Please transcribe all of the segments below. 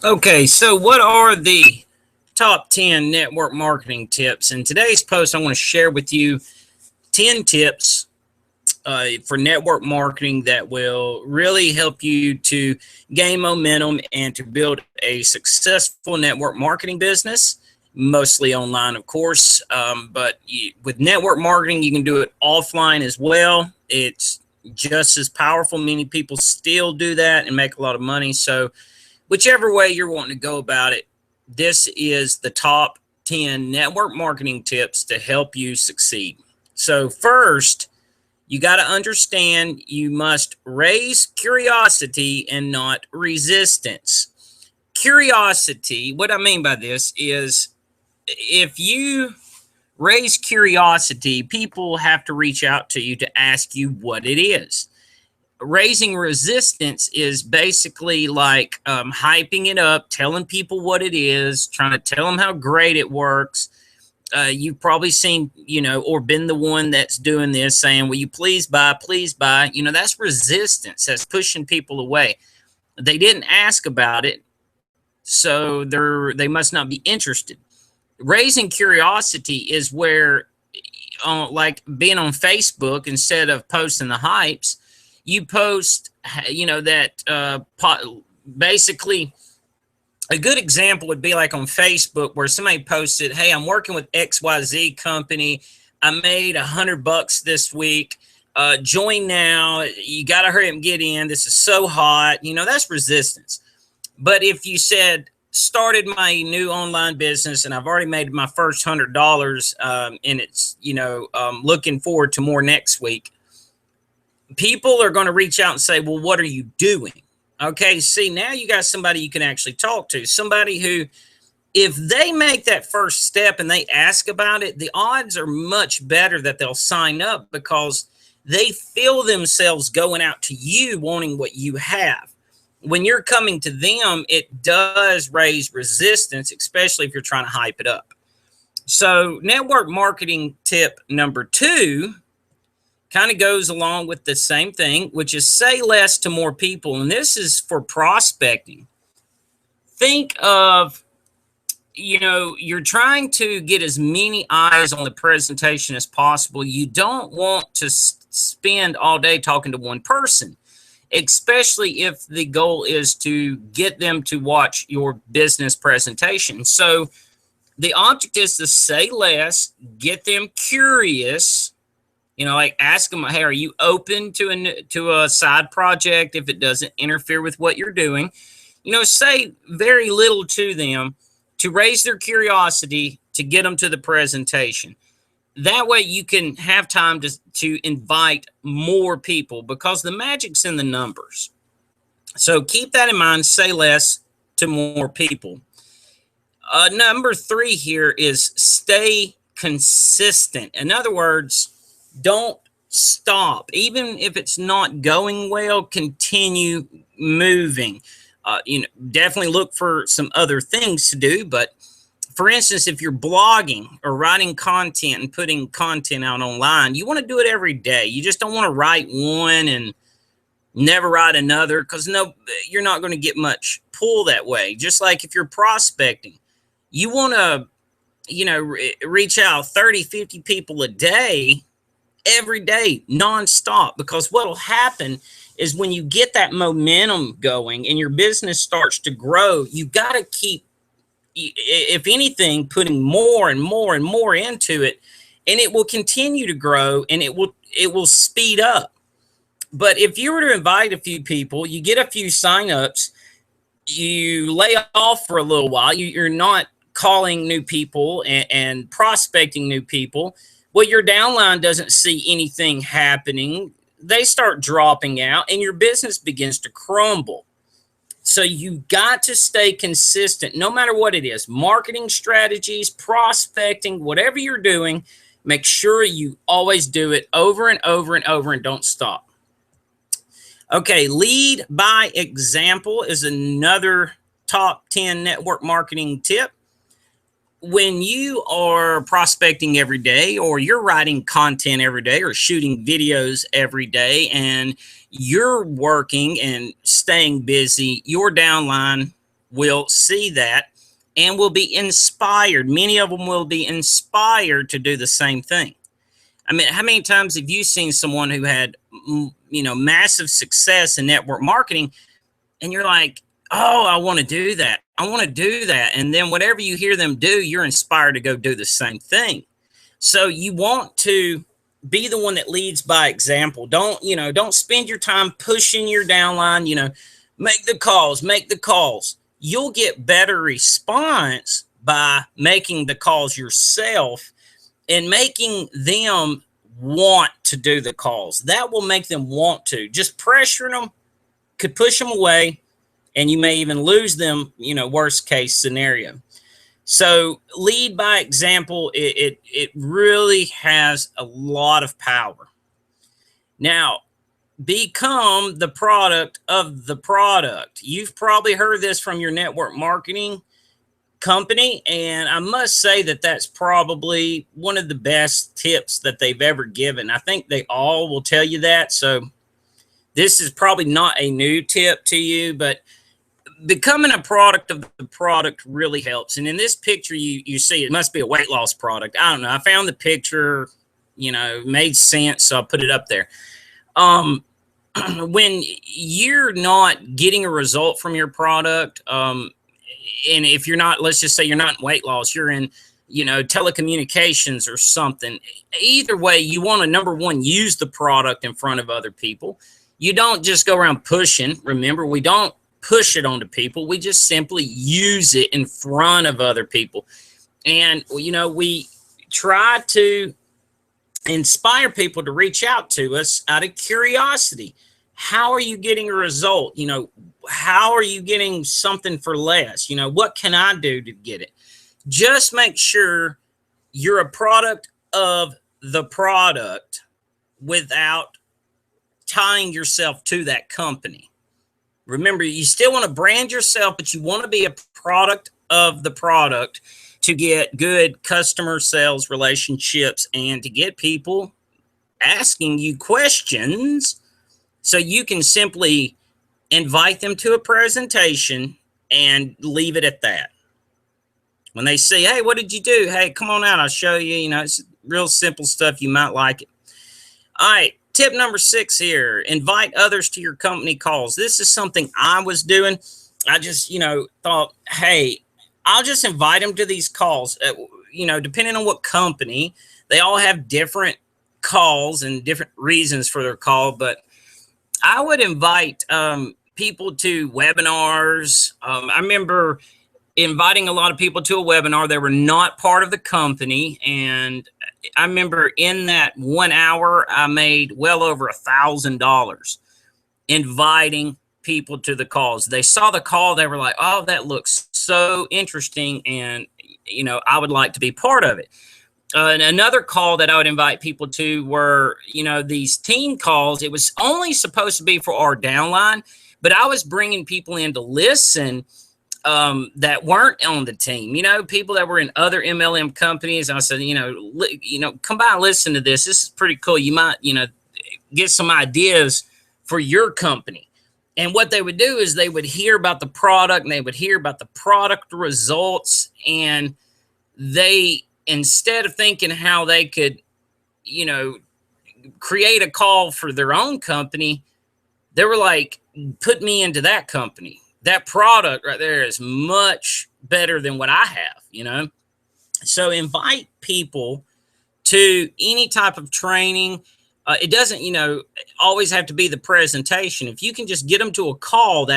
Okay, so what are the top 10 network marketing tips? In today's post, I want to share with you 10 tips for network marketing that will really help you to gain momentum and to build a successful network marketing business, mostly online, of course. With network marketing, you can do it offline as well. It's just as powerful. Many people still do that and make a lot of money. So, whichever way you're wanting to go about it, this is the top 10 network marketing tips to help you succeed. So, first, you got to understand you must raise curiosity and not resistance. Curiosity, what I mean by this is if you raise curiosity, people have to reach out to you to ask you what it is. Raising resistance is basically like hyping it up, telling people what it is, trying to tell them how great it works. You've probably seen, or been the one that's doing this, saying, "Will you please buy? Please buy." That's resistance. That's pushing people away. They didn't ask about it, so they must not be interested. Raising curiosity is where, like being on Facebook, instead of posting the hypes, you post, that basically a good example would be like on Facebook where somebody posted, "Hey, I'm working with XYZ company. I made $100 this week. Join now. You got to hurry up and get in. This is so hot." That's resistance. But if you said, "Started my new online business and I've already made my first $100, and it's, looking forward to more next week," people are going to reach out and say, "Well, what are you doing?" Okay, see, now you got somebody you can actually talk to, somebody who, if they make that first step and they ask about it, the odds are much better that they'll sign up because they feel themselves going out to you wanting what you have. When you're coming to them, it does raise resistance, especially if you're trying to hype it up. So, network marketing tip number two kind of goes along with the same thing, which is say less to more people. And this is for prospecting. Think of, you're trying to get as many eyes on the presentation as possible. You don't want to spend all day talking to one person, especially if the goal is to get them to watch your business presentation. So the object is to say less, get them curious. Like ask them, "Hey, are you open to a side project if it doesn't interfere with what you're doing?" Say very little to them to raise their curiosity to get them to the presentation. That way you can have time to invite more people because the magic's in the numbers. So keep that in mind. Say less to more people. Number three here is stay consistent. In other words, don't stop. Even if it's not going well, continue moving. Definitely look for some other things to do. But for instance, if you're blogging or writing content and putting content out online, you want to do it every day. You just don't want to write one and never write another, because you're not going to get much pull that way. Just like if you're prospecting, you want to, reach out 30, 50 people a day, every day, nonstop, because what'll happen is when you get that momentum going and your business starts to grow, you got to keep, if anything, putting more and more and more into it, and it will continue to grow and it will speed up. But if you were to invite a few people, you get a few signups, you lay off for a little while, you're not calling new people and prospecting new people. Well, your downline doesn't see anything happening. They start dropping out and your business begins to crumble. So you got to stay consistent no matter what it is. Marketing strategies, prospecting, whatever you're doing, make sure you always do it over and over and over and don't stop. Okay, lead by example is another top 10 network marketing tip. When you are prospecting every day, or you're writing content every day, or shooting videos every day, and you're working and staying busy, your downline will see that and will be inspired. Many of them will be inspired to do the same thing. I mean, how many times have you seen someone who had, massive success in network marketing, and you're like, oh, I want to do that. I want to do that. And then whatever you hear them do, you're inspired to go do the same thing. So you want to be the one that leads by example. Don't spend your time pushing your downline, make the calls. You'll get better response by making the calls yourself and making them want to do the calls. That will make them want to. Just pressuring them could push them away, and you may even lose them, worst case scenario. So lead by example, it really has a lot of power. Now, become the product of the product. You've probably heard this from your network marketing company, and I must say that that's probably one of the best tips that they've ever given. I think they all will tell you that. So this is probably not a new tip to you, but becoming a product of the product really helps. And in this picture, you see it must be a weight loss product. I don't know. I found the picture, made sense, so I put it up there. When you're not getting a result from your product, and if you're not, let's just say you're not in weight loss, you're in, telecommunications or something. Either way, you want to, number one, use the product in front of other people. You don't just go around pushing. Remember, we don't push it onto people. We just simply use it in front of other people. And, we try to inspire people to reach out to us out of curiosity. How are you getting a result? How are you getting something for less? What can I do to get it? Just make sure you're a product of the product without tying yourself to that company. Remember, you still want to brand yourself, but you want to be a product of the product to get good customer sales relationships and to get people asking you questions, so you can simply invite them to a presentation and leave it at that. When they say, hey, what did you do? Hey, come on out. I'll show you. It's real simple stuff. You might like it. All right. Tip number 6 here, invite others to your company calls. This is something I was doing. I just, thought, hey, I'll just invite them to these calls. Depending on what company, they all have different calls and different reasons for their call. But I would invite people to webinars. I remember inviting a lot of people to a webinar. They were not part of the company, and I remember in that 1 hour, I made well over $1,000 inviting people to the calls. They saw the call. They were like, oh, that looks so interesting. And, I would like to be part of it. And another call that I would invite people to were, these team calls. It was only supposed to be for our downline, but I was bringing people in to listen that weren't on the team, people that were in other MLM companies. I said, come by and listen to this. This is pretty cool. You might, get some ideas for your company. And what they would do is they would hear about the product, and they would hear about the product results. And they, instead of thinking how they could, create a call for their own company, they were like, put me into that company. That product right there is much better than what I have, So invite people to any type of training. It doesn't, always have to be the presentation. If you can just get them to a call,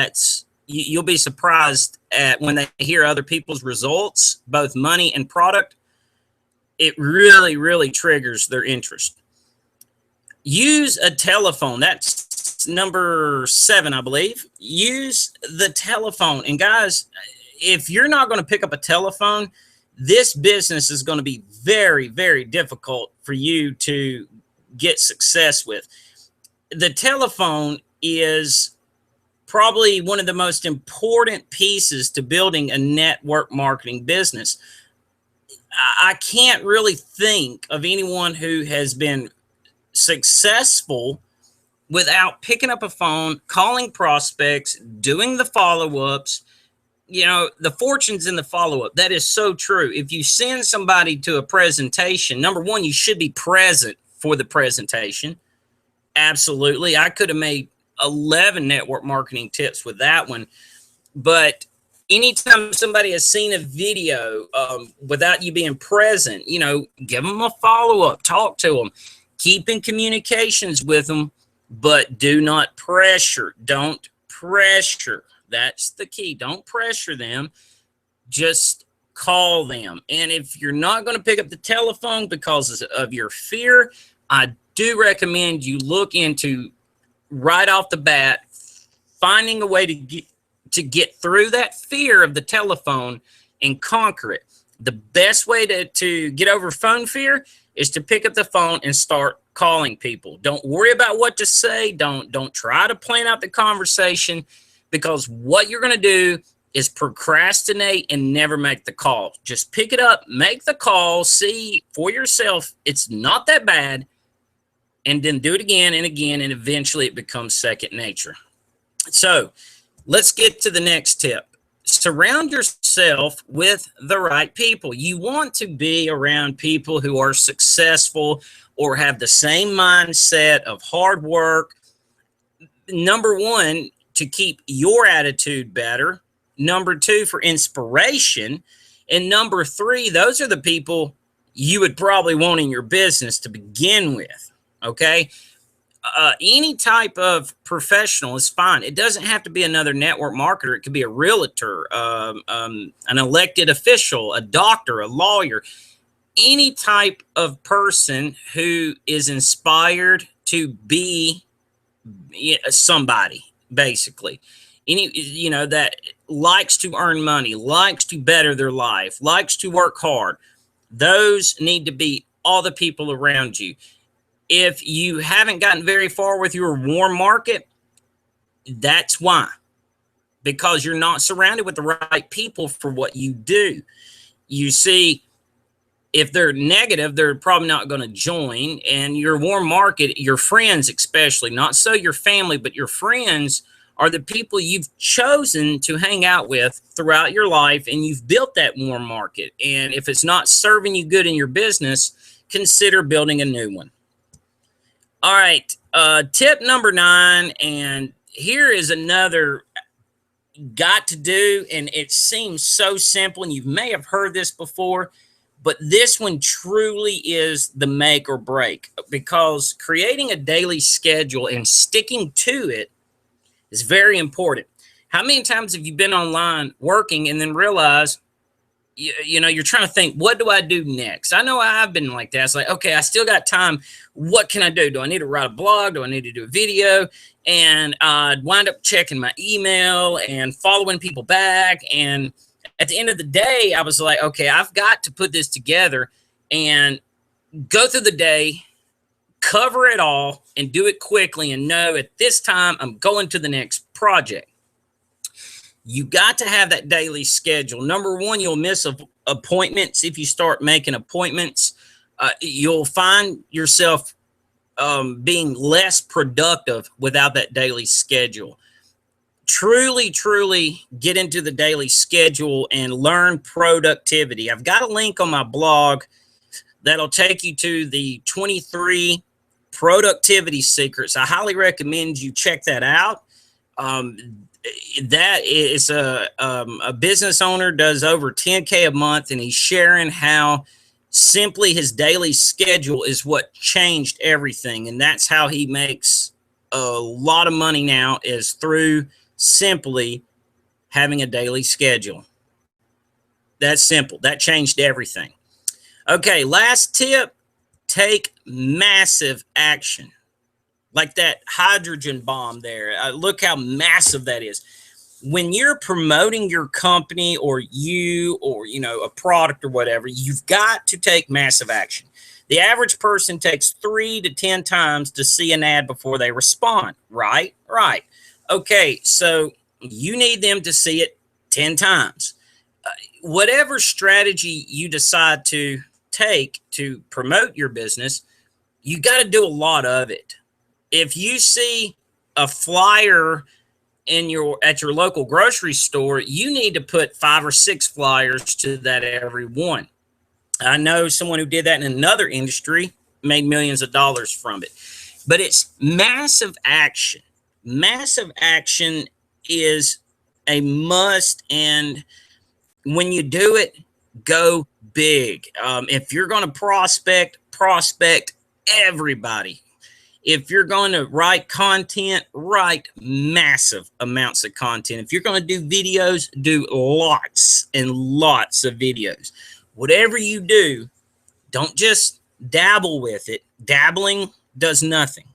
you'll be surprised at when they hear other people's results, both money and product. It really, really triggers their interest. Use a telephone. That's number 7, I believe. Use the telephone. And guys, if you're not going to pick up a telephone, this business is going to be very, very difficult for you to get success with. The telephone is probably one of the most important pieces to building a network marketing business. I can't really think of anyone who has been successful without picking up a phone, calling prospects, doing the follow-ups, the fortune's in the follow-up. That is so true. If you send somebody to a presentation, number one, you should be present for the presentation. Absolutely. I could have made 11 network marketing tips with that one. But anytime somebody has seen a video without you being present, give them a follow-up, talk to them, keep in communications with them, but do not pressure. Don't pressure. That's the key. Don't pressure them. Just call them. And if you're not going to pick up the telephone because of your fear, I do recommend you look into, right off the bat, finding a way to get through that fear of the telephone and conquer it. The best way to get over phone fear is to pick up the phone and start calling people. Don't worry about what to say. Don't try to plan out the conversation, because what you're going to do is procrastinate and never make the call. Just pick it up, make the call, see for yourself it's not that bad, and then do it again and again, and eventually it becomes second nature. So let's get to the next tip. Surround yourself with the right people. You want to be around people who are successful or have the same mindset of hard work. Number one, to keep your attitude better. Number two, for inspiration. And number three, those are the people you would probably want in your business to begin with. Okay. Any type of professional is fine. It doesn't have to be another network marketer. It could be a realtor, an elected official, a doctor, a lawyer, any type of person who is inspired to be somebody, basically. That likes to earn money, likes to better their life, likes to work hard. Those need to be all the people around you. If you haven't gotten very far with your warm market, that's why. Because you're not surrounded with the right people for what you do. You see, if they're negative, they're probably not going to join. And your warm market, your friends especially, not so your family, but your friends are the people you've chosen to hang out with throughout your life, and you've built that warm market. And if it's not serving you good in your business, consider building a new one. All right, tip number 9, and here is another got to do, and it seems so simple, and you may have heard this before, but this one truly is the make or break, because creating a daily schedule and sticking to it is very important. How many times have you been online working and then realize, you're trying to think, what do I do next? I know I've been like that. It's like, okay, I still got time. What can I do? Do I need to write a blog? Do I need to do a video? And I'd wind up checking my email and following people back. And at the end of the day, I was like, okay, I've got to put this together and go through the day, cover it all, and do it quickly, and know at this time I'm going to the next project. You got to have that daily schedule. Number one, you'll miss appointments. If you start making appointments, you'll find yourself being less productive without that daily schedule. Truly, truly get into the daily schedule and learn productivity. I've got a link on my blog that'll take you to the 23 productivity secrets. I highly recommend you check that out. That is a business owner, does over 10K a month, and he's sharing how simply his daily schedule is what changed everything. And that's how he makes a lot of money now, is through simply having a daily schedule. That's simple. That changed everything. Okay, last tip, take massive action. Like that hydrogen bomb there. Look how massive that is. When you're promoting your company or a product or whatever, you've got to take massive action. The average person takes 3 to 10 times to see an ad before they respond, right? Right. Okay, so you need them to see it 10 times. Whatever strategy you decide to take to promote your business, you got to do a lot of it. If you see a flyer at your local grocery store, you need to put 5 or 6 flyers to that every one. I know someone who did that in another industry, made millions of dollars from it. But it's massive action. Massive action is a must, and when you do it, go big. If you're going to prospect everybody. If you're going to write content, write massive amounts of content. If you're going to do videos, do lots and lots of videos. Whatever you do, don't just dabble with it. Dabbling does nothing.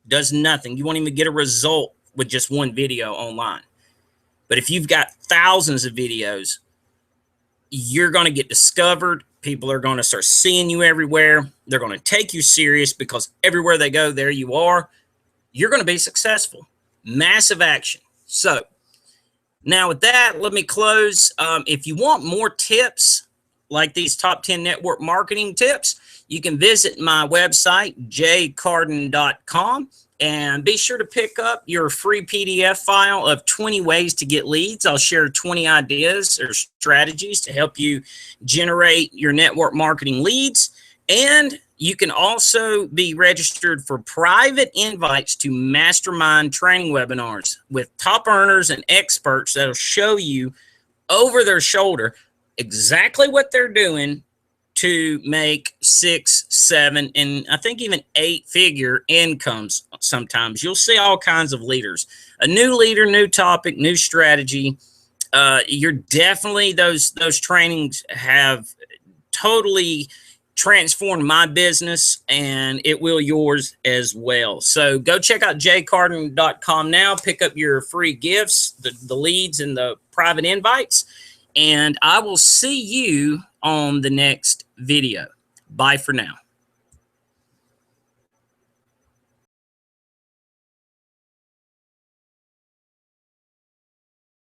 Does nothing. You won't even get a result with just one video online. But if you've got thousands of videos, you're going to get discovered. People are going to start seeing you everywhere. They're going to take you serious because everywhere they go, there you are. You're going to be successful. Massive action. So now with that, let me close. If you want more tips like these top 10 network marketing tips, you can visit my website, jcarden.com. And be sure to pick up your free PDF file of 20 ways to get leads. I'll share 20 ideas or strategies to help you generate your network marketing leads. And you can also be registered for private invites to mastermind training webinars with top earners and experts that'll show you over their shoulder exactly what they're doing to make 6, 7, and I think even 8-figure incomes sometimes. You'll see all kinds of leaders. A new leader, new topic, new strategy. You're definitely, those trainings have totally transformed my business, and it will yours as well. So go check out jcarden.com now. Pick up your free gifts, the leads and the private invites, and I will see you on the next video. Bye for now.